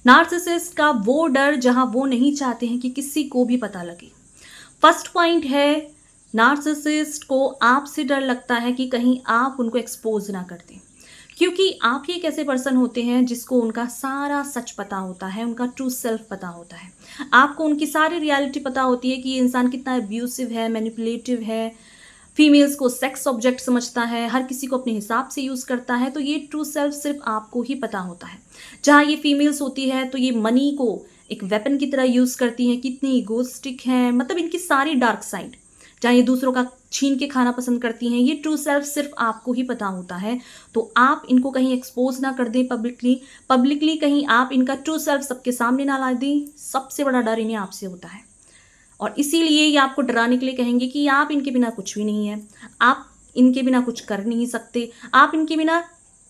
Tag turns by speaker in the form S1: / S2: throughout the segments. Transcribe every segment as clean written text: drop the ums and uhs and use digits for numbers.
S1: Narcissist का वो डर जहां वो नहीं चाहते हैं कि किसी को भी पता लगे। फर्स्ट पॉइंट है, नार्सिसिस्ट को आपसे डर लगता है कि कहीं आप उनको एक्सपोज ना कर दें, क्योंकि आप ही एक ऐसे पर्सन होते हैं जिसको उनका सारा सच पता होता है, उनका ट्रू सेल्फ पता होता है। आपको उनकी सारी रियलिटी पता होती है कि ये इंसान कितना अब्यूसिव है, मैनिपुलेटिव है, फीमेल्स को सेक्स ऑब्जेक्ट समझता है, हर किसी को अपने हिसाब से यूज़ करता है। तो ये ट्रू सेल्फ सिर्फ आपको ही पता होता है। जहाँ ये फीमेल्स होती है तो ये मनी को एक वेपन की तरह यूज़ करती हैं, कितनी इगोस्टिक हैं, मतलब इनकी सारी डार्क साइड। जहाँ ये दूसरों का छीन के खाना पसंद करती हैं, ये ट्रू सेल्फ सिर्फ आपको ही पता होता है। तो आप इनको कहीं एक्सपोज ना कर दें पब्लिकली कहीं आप इनका ट्रू सेल्फ सबके सामने ना ला दें। सबसे बड़ा डर इन्हें आपसे होता है, और इसीलिए ये आपको डराने के लिए कहेंगे कि आप इनके बिना कुछ भी नहीं है, आप इनके बिना कुछ कर नहीं सकते, आप इनके बिना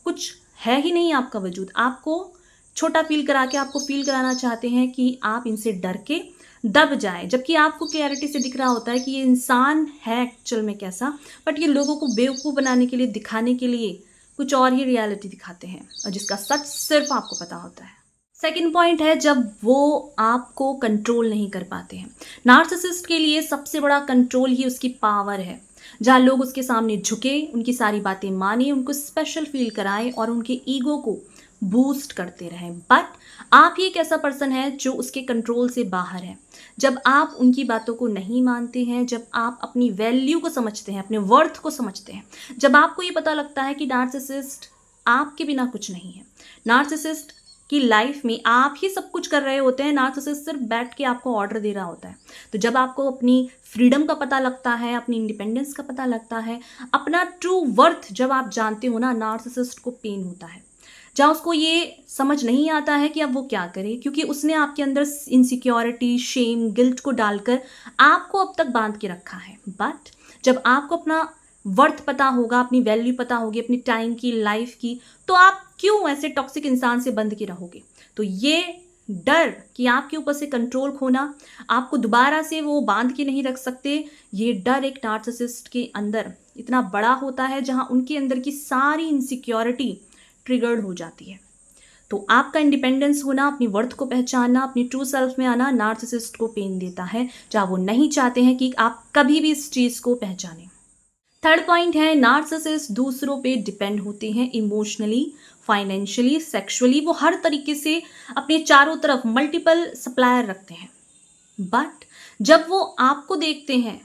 S1: कुछ है ही नहीं आपका वजूद। आपको छोटा फील करा के आपको फील कराना चाहते हैं कि आप इनसे डर के दब जाएं, जबकि आपको क्लैरिटी से दिख रहा होता है कि ये इंसान है एक्चुअल में कैसा, बट ये लोगों को बेवकूफ़ बनाने के लिए, दिखाने के लिए कुछ और ही रियलिटी दिखाते हैं, और जिसका सच सिर्फ आपको पता होता है। सेकेंड पॉइंट है, जब वो आपको कंट्रोल नहीं कर पाते हैं। नार्सिसिस्ट के लिए सबसे बड़ा कंट्रोल ही उसकी पावर है। जहाँ लोग उसके सामने झुके, उनकी सारी बातें माने, उनको स्पेशल फील कराएं और उनके ईगो को बूस्ट करते रहें। बट आप ही एक ऐसा पर्सन है जो उसके कंट्रोल से बाहर है। जब आप उनकी बातों को नहीं मानते हैं, जब आप अपनी वैल्यू को समझते हैं, अपने वर्थ को समझते हैं, जब आपको ये पता लगता है कि नार्सिसिस्ट आपके बिना कुछ नहीं है, नार्सिसिस्ट कि लाइफ में आप ही सब कुछ कर रहे होते हैं, नार्सिसिस्ट सिर्फ बैठ के आपको ऑर्डर दे रहा होता है। तो जब आपको अपनी फ्रीडम का पता लगता है, अपनी इंडिपेंडेंस का पता लगता है, अपना ट्रू वर्थ जब आप जानते हो ना, नार्सिसिस्ट को पेन होता है। जहाँ उसको ये समझ नहीं आता है कि अब वो क्या करे, क्योंकि उसने आपके अंदर इनसिक्योरिटी, शेम, गिल्ट को डालकर आपको अब तक बांध के रखा है। बट जब आपको अपना वर्थ पता होगा, अपनी वैल्यू पता होगी, अपनी टाइम की, लाइफ की, तो आप क्यों ऐसे टॉक्सिक इंसान से बंध के रहोगे। तो ये डर कि आपके ऊपर से कंट्रोल खोना, आपको दोबारा से वो बांध के नहीं रख सकते, ये डर एक नार्सिसिस्ट के अंदर इतना बड़ा होता है, जहां उनके अंदर की सारी इनसिक्योरिटी ट्रिगर्ड हो जाती है। तो आपका इंडिपेंडेंस होना, अपनी वर्थ को पहचानना, अपनी ट्रू सेल्फ में आना नार्सिसिस्ट को पेन देता है, जहां वो नहीं चाहते हैं कि आप कभी भी इस चीज़ को पहचानें। थर्ड पॉइंट है, नार्सिसिस्ट दूसरों पे डिपेंड होते हैं, इमोशनली, फाइनेंशियली, सेक्सुअली। वो हर तरीके से अपने चारों तरफ मल्टीपल सप्लायर रखते हैं। बट जब वो आपको देखते हैं,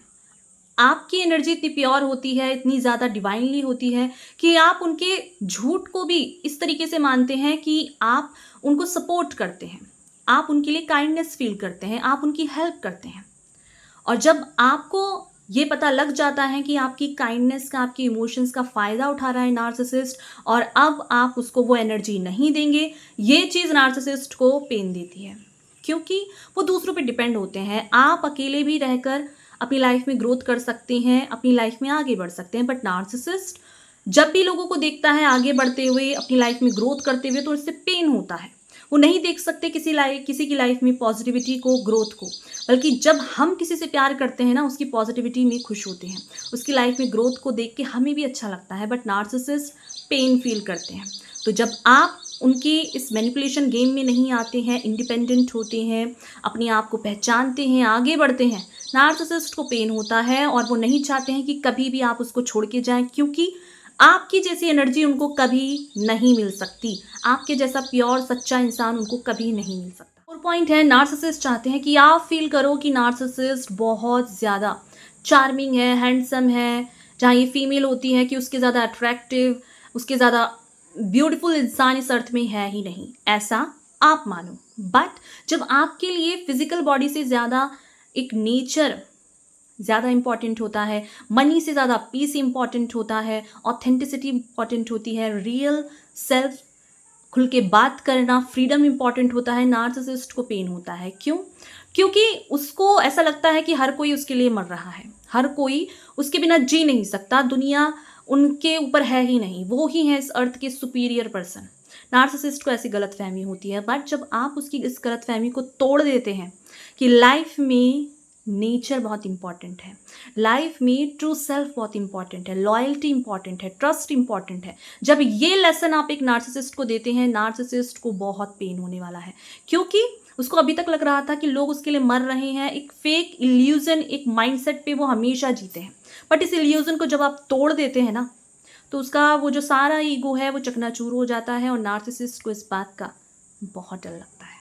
S1: आपकी एनर्जी इतनी प्योर होती है, इतनी ज़्यादा डिवाइनली होती है कि आप उनके झूठ को भी इस तरीके से मानते हैं कि आप उनको सपोर्ट करते हैं, आप उनके लिए काइंडनेस फील करते हैं, आप उनकी हेल्प करते हैं। और जब आपको ये पता लग जाता है कि आपकी काइंडनेस का, आपकी इमोशंस का फ़ायदा उठा रहा है नार्सिसिस्ट, और अब आप उसको वो एनर्जी नहीं देंगे, ये चीज़ नार्सिसिस्ट को पेन देती है, क्योंकि वो दूसरों पे डिपेंड होते हैं। आप अकेले भी रहकर अपनी लाइफ में ग्रोथ कर सकते हैं, अपनी लाइफ में आगे बढ़ सकते हैं, बट नार्सिसिस्ट जब भी लोगों को देखता है आगे बढ़ते हुए, अपनी लाइफ में ग्रोथ करते हुए, तो उससे पेन होता है। वो नहीं देख सकते किसी की लाइफ में पॉजिटिविटी को, ग्रोथ को, बल्कि जब हम किसी से प्यार करते हैं ना, उसकी पॉजिटिविटी में खुश होते हैं, उसकी लाइफ में ग्रोथ को देख के हमें भी अच्छा लगता है। बट नार्सिसिस्ट पेन फील करते हैं। तो जब आप उनके इस मैनिपुलेशन गेम में नहीं आते हैं, इंडिपेंडेंट होते हैं, अपने आप को पहचानते हैं, आगे बढ़ते हैं, नार्सिसिस्ट को पेन होता है, और वो नहीं चाहते हैं कि कभी भी आप उसको छोड़ के जाएं, क्योंकि आपकी जैसी एनर्जी उनको कभी नहीं मिल सकती, आपके जैसा प्योर सच्चा इंसान उनको कभी नहीं मिल सकता। और पॉइंट है, नार्सिसिस्ट चाहते हैं कि आप फील करो कि नार्सिसिस्ट बहुत ज़्यादा चार्मिंग है, हैंडसम है। जहाँ ये फीमेल होती है कि उसके ज़्यादा अट्रैक्टिव, उसके ज़्यादा ब्यूटीफुल इंसान इस अर्थ में है ही नहीं, ऐसा आप मानो। बट जब आपके लिए फिजिकल बॉडी से ज़्यादा एक नेचर ज़्यादा इंपॉर्टेंट होता है, मनी से ज़्यादा पीस इंपॉर्टेंट होता है, ऑथेंटिसिटी इंपॉर्टेंट होती है, रियल सेल्फ, खुल के बात करना, फ्रीडम इंपॉर्टेंट होता है, नार्सिसिस्ट को पेन होता है। क्यों? क्योंकि उसको ऐसा लगता है कि हर कोई उसके लिए मर रहा है, हर कोई उसके बिना जी नहीं सकता, दुनिया उनके ऊपर है ही नहीं, वो ही है इस अर्थ के सुपीरियर पर्सन। नार्सिसिस्ट को ऐसी गलतफहमी होती है। बट जब आप उसकी इस गलतफहमी को तोड़ देते हैं कि लाइफ में नेचर बहुत इंपॉर्टेंट है लाइफ में, ट्रू सेल्फ बहुत इंपॉर्टेंट है, लॉयल्टी इंपॉर्टेंट है, ट्रस्ट इंपॉर्टेंट है। जब ये लेसन आप एक नार्सिसिस्ट को देते हैं, नार्सिसिस्ट को बहुत पेन होने वाला है, क्योंकि उसको अभी तक लग रहा था कि लोग उसके लिए मर रहे हैं। एक फेक इल्यूजन, एक माइंडसेट पे वो हमेशा जीते हैं। बट इस इल्यूजन को जब आप तोड़ देते हैं ना, तो उसका वो जो सारा ईगो है वो चकनाचूर हो जाता है, और नार्सिसिस्ट को इस बात का बहुत डर लगता है।